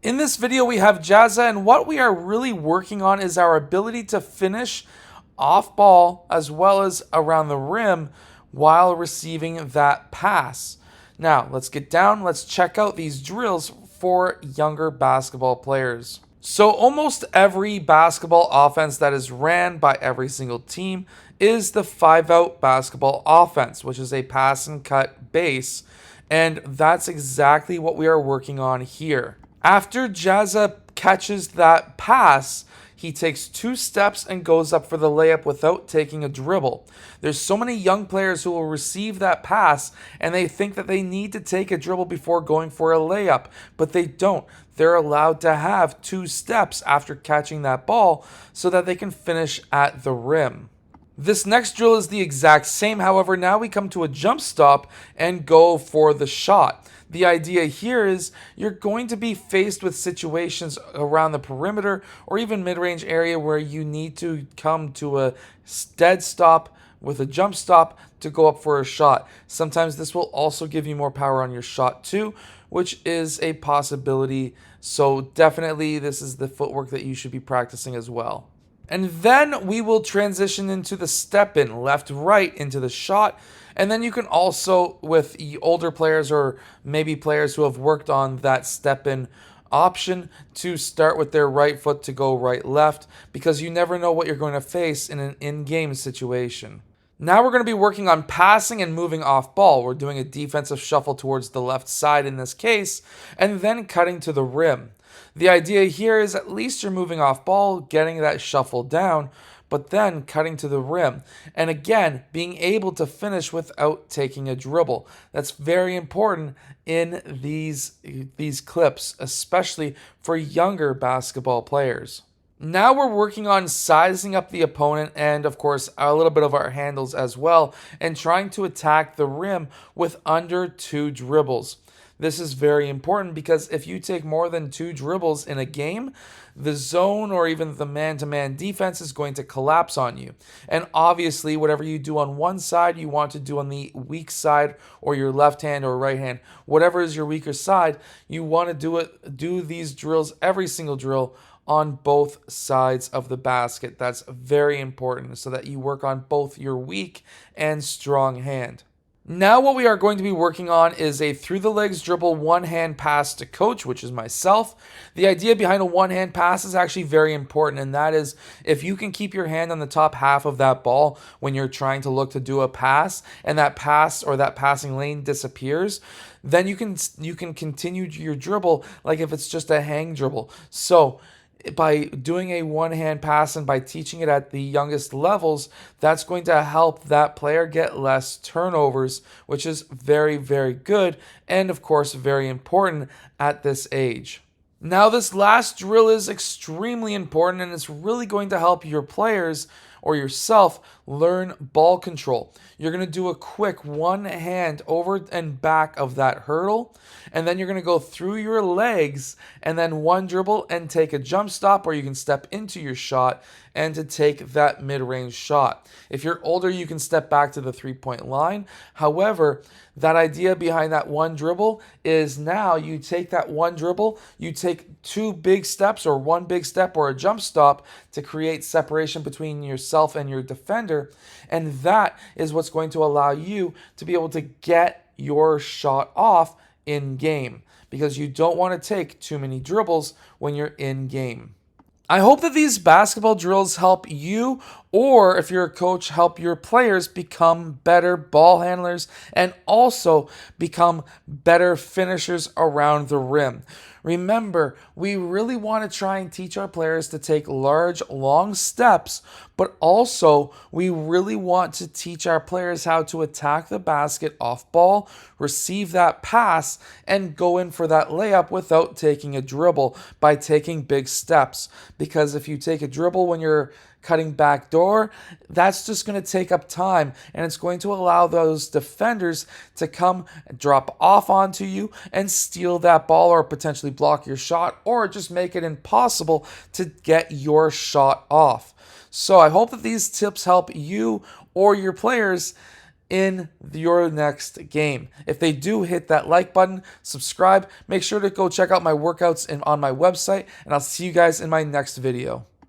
In this video, we have Jazza, and what we are really working on is our ability to finish off ball as well as around the rim while receiving that pass. Now, let's get down. Let's check out these drills for younger basketball players. So almost every basketball offense that is ran by every single team is the 5-out basketball offense, which is a pass and cut base. And that's exactly what we are working on here. After Jazza catches that pass, he takes 2 steps and goes up for the layup without taking a dribble. There's so many young players who will receive that pass and they think that they need to take a dribble before going for a layup, but they don't. They're allowed to have 2 steps after catching that ball so that they can finish at the rim. This next drill is the exact same. However, now we come to a jump stop and go for the shot. The idea here is you're going to be faced with situations around the perimeter or even mid-range area where you need to come to a dead stop with a jump stop to go up for a shot. Sometimes this will also give you more power on your shot too, which is a possibility. So definitely this is the footwork that you should be practicing as well. And then we will transition into the step in, left, right into the shot. And then you can also, with older players or maybe players who have worked on that step in option, to start with their right foot to go right, left, because you never know what you're going to face in an in-game situation. Now we're going to be working on passing and moving off ball. We're doing a defensive shuffle towards the left side in this case, and then cutting to the rim. The idea here is at least you're moving off ball, getting that shuffle down, but then cutting to the rim. And again, being able to finish without taking a dribble. That's very important in these clips, especially for younger basketball players. Now we're working on sizing up the opponent and, of course, a little bit of our handles as well, and trying to attack the rim with under 2 dribbles. This is very important because if you take more than 2 dribbles in a game, the zone or even the man-to-man defense is going to collapse on you. And obviously, whatever you do on one side, you want to do on the weak side or your left hand or right hand. Whatever is your weaker side, you want to do these drills, every single drill, on both sides of the basket. That's very important so that you work on both your weak and strong hand. Now what we are going to be working on is a through the legs dribble one-hand pass to coach, which is myself. The idea behind a one-hand pass is actually very important, and that is if you can keep your hand on the top half of that ball when you're trying to look to do a pass, and that pass or that passing lane disappears, then you can continue your dribble like if it's just a hang dribble. So by doing a one-hand pass and by teaching it at the youngest levels, that's going to help that player get less turnovers, which is very, very good and, of course, very important at this age. Now, this last drill is extremely important, and it's really going to help your players or yourself learn ball control. You're going to do a quick one hand over and back of that hurdle, and then you're going to go through your legs and then one dribble and take a jump stop, or you can step into your shot and to take that mid-range shot. If you're older, you can step back to the three-point line. However, that idea behind that one dribble is now you take that one dribble, you take 2 big steps or 1 big step or a jump stop to create separation between yourself and your defender, and that is what's going to allow you to be able to get your shot off in game, because you don't want to take too many dribbles when you're in game. I hope that these basketball drills help you, or if you're a coach, help your players become better ball handlers and also become better finishers around the rim. Remember, we really want to try and teach our players to take large, long steps, but also we really want to teach our players how to attack the basket off ball, receive that pass, and go in for that layup without taking a dribble by taking big steps. Because if you take a dribble when you're cutting back door, that's just going to take up time, and it's going to allow those defenders to come drop off onto you and steal that ball or potentially block your shot or just make it impossible to get your shot off. So I hope that these tips help you or your players in your next game. If they do, hit that like button, subscribe, make sure to go check out my workouts on my website, and I'll see you guys in my next video.